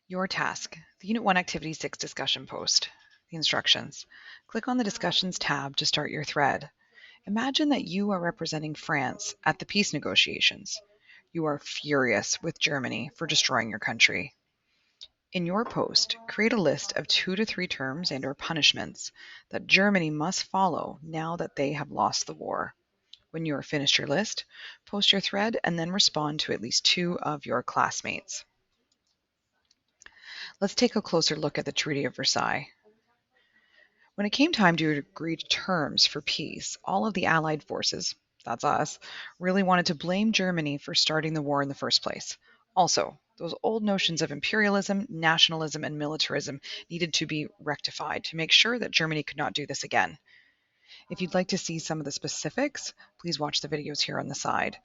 Your task, the Unit 1 Activity 6 discussion post. The instructions. Click on the Discussions tab to start your thread. Imagine that you are representing France at the peace negotiations. You are furious with Germany for destroying your country. In your post, create a list of 2 to 3 terms and/or punishments that Germany must follow now that they have lost the war. When you are finished your list, post your thread and then respond to at least 2 of your classmates. Let's take a closer look at the Treaty of Versailles. When it came time to agree to terms for peace, all of the Allied forces, that's us, really wanted to blame Germany for starting the war in the first place. Also, those old notions of imperialism, nationalism, and militarism needed to be rectified to make sure that Germany could not do this again. If you'd like to see some of the specifics, please watch the videos here on the side.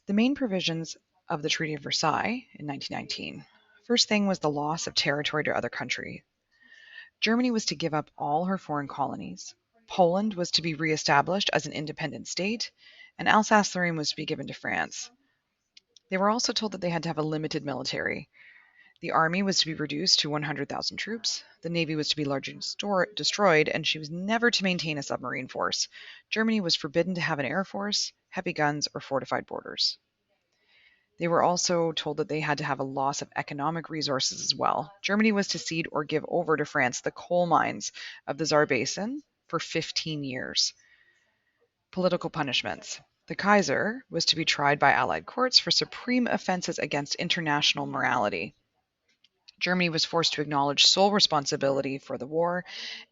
The main provisions of the Treaty of Versailles in 1919. First thing was the loss of territory to other countries. Germany was to give up all her foreign colonies. Poland was to be re-established as an independent state, and Alsace-Lorraine was to be given to France. They were also told that they had to have a limited military. The army was to be reduced to 100,000 troops, the navy was to be largely destroyed, and she was never to maintain a submarine force. Germany was forbidden to have an air force, heavy guns, or fortified borders. They were also told that they had to have a loss of economic resources as well. Germany was to cede or give over to France the coal mines of the Saar Basin for 15 years. Political punishments. The Kaiser was to be tried by Allied courts for supreme offenses against international morality. Germany was forced to acknowledge sole responsibility for the war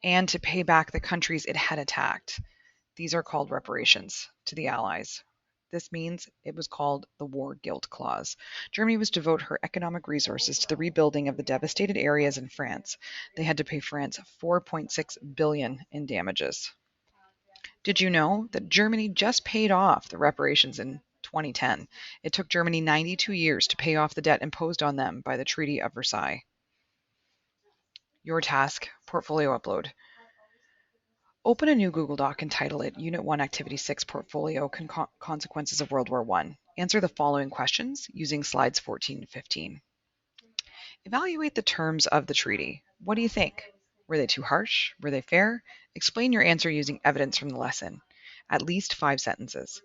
and to pay back the countries it had attacked. These are called reparations to the Allies. This means it was called the War Guilt Clause. Germany was to devote her economic resources to the rebuilding of the devastated areas in France. They had to pay France 4.6 billion in damages. Did you know that Germany just paid off the reparations in 2010? It took Germany 92 years to pay off the debt imposed on them by the Treaty of Versailles. Your task, portfolio upload. Open a new Google Doc and title it Unit 1 Activity 6 Portfolio Consequences of World War I. Answer the following questions using slides 14 and 15. Evaluate the terms of the treaty. What do you think? Were they too harsh? Were they fair? Explain your answer using evidence from the lesson. At least 5 sentences.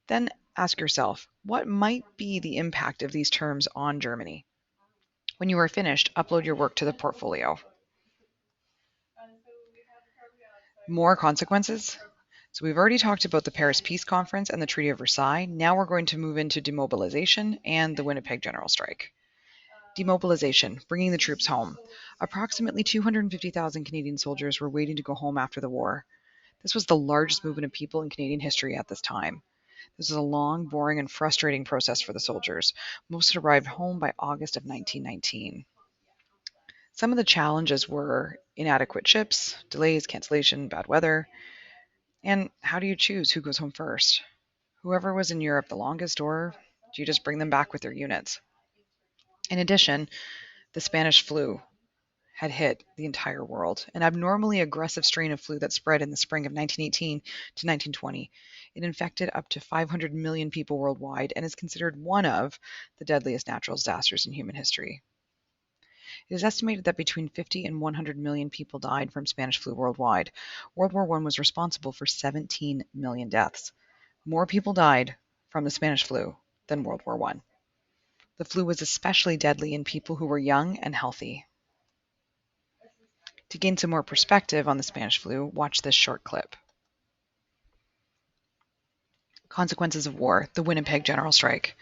Then ask yourself, what might be the impact of these terms on Germany? When you are finished, upload your work to the portfolio. More consequences? So we've already talked about the Paris Peace Conference and the Treaty of Versailles. Now we're going to move into demobilization and the Winnipeg General Strike. Demobilization, bringing the troops home. Approximately 250,000 Canadian soldiers were waiting to go home after the war. This was the largest movement of people in Canadian history at this time. This was a long, boring, and frustrating process for the soldiers. Most had arrived home by August of 1919. Some of the challenges were inadequate ships, delays, cancellation, bad weather. And how do you choose who goes home first? Whoever was in Europe the longest, or do you just bring them back with their units? In addition, the Spanish flu had hit the entire world, an abnormally aggressive strain of flu that spread in the spring of 1918 to 1920. It infected up to 500 million people worldwide and is considered one of the deadliest natural disasters in human history. It is estimated that between 50 and 100 million people died from Spanish flu worldwide. World War I was responsible for 17 million deaths. More people died from the Spanish flu than World War I. The flu was especially deadly in people who were young and healthy. To gain some more perspective on the Spanish flu, watch this short clip. Consequences of war, the Winnipeg General Strike.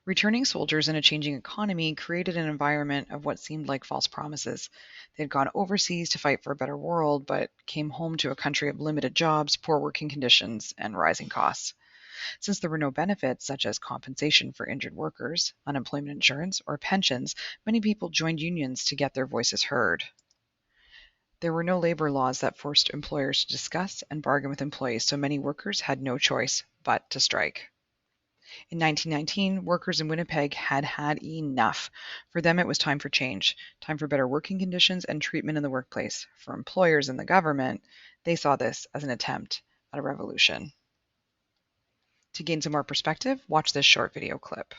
Returning soldiers in a changing economy created an environment of what seemed like false promises. They had gone overseas to fight for a better world, but came home to a country of limited jobs, poor working conditions, and rising costs. Since there were no benefits such as compensation for injured workers, unemployment insurance, or pensions, many people joined unions to get their voices heard. There were no labor laws that forced employers to discuss and bargain with employees, so many workers had no choice but to strike. In 1919, workers in Winnipeg had had enough. For them, it was time for change, time for better working conditions and treatment in the workplace. For employers and the government, they saw this as an attempt at a revolution. To gain some more perspective, watch this short video clip.